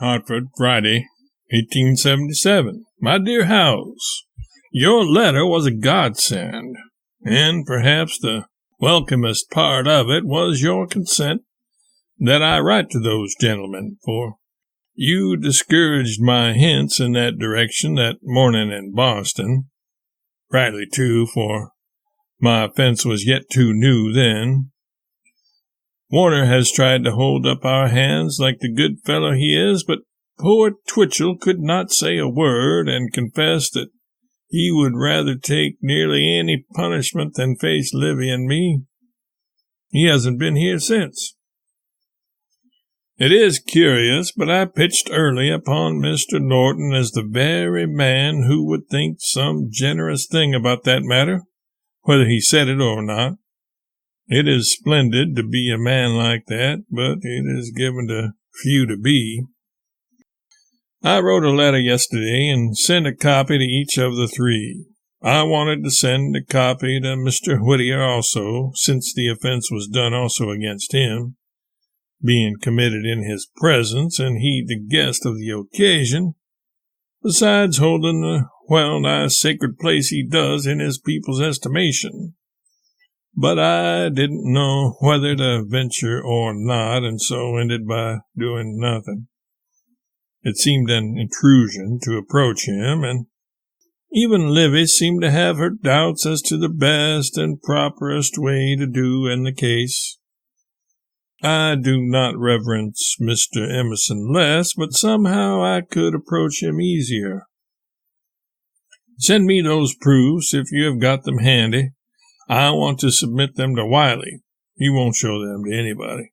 Hartford, Friday, 1877. My dear Howells, your letter was a godsend, and perhaps the welcomest part of it was your consent that I write to those gentlemen, for you discouraged my hints in that direction that morning in Boston. Rightly too, for my offense was yet too new then. Warner has tried to hold up our hands like the good fellow he is, but poor Twitchell could not say a word, and confessed that he would rather take nearly any punishment than face Livy and me. He hasn't been here since. It is curious, but I pitched early upon Mr. Norton as the very man who would think some generous thing about that matter, whether he said it or not. It is splendid to be a man like that, but it is given to few to be. I wrote a letter yesterday and sent a copy to each of the three. I wanted to send a copy to Mr. Whittier also, since the offense was done also against him, being committed in his presence, and he the guest of the occasion, besides holding the well-nigh sacred place he does in his people's estimation. But I didn't know whether to venture or not, and so ended by doing nothing. It seemed an intrusion to approach him, and even Livy seemed to have her doubts as to the best and properest way to do in the case. I do not reverence Mr. Emerson less, but somehow I could approach him easier. Send me those proofs if you have got them handy. I want to submit them to Wiley. He won't show them to anybody.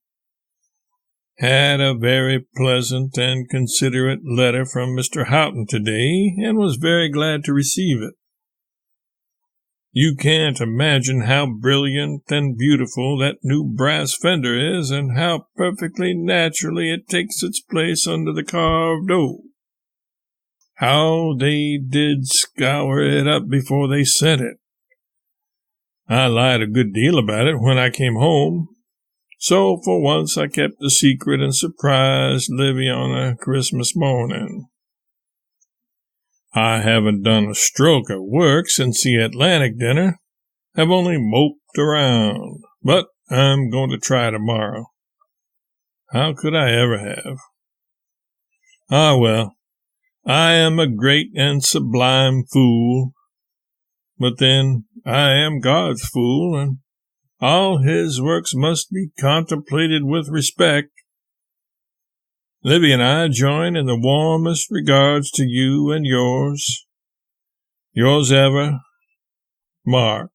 Had a very pleasant and considerate letter from Mr. Houghton today, and was very glad to receive it. You can't imagine how brilliant and beautiful that new brass fender is, and how perfectly naturally it takes its place under the carved oak. How they did scour it up before they sent it. I lied a good deal about it when I came home, so for once I kept the secret and surprised Livy on a Christmas morning. I haven't done a stroke of work since the Atlantic dinner, have only moped around, but I'm going to try tomorrow. How could I ever have? Ah, well, I am a great and sublime fool, but then I am God's fool, and all his works must be contemplated with respect. Livy and I join in the warmest regards to you and yours. Yours ever, Mark.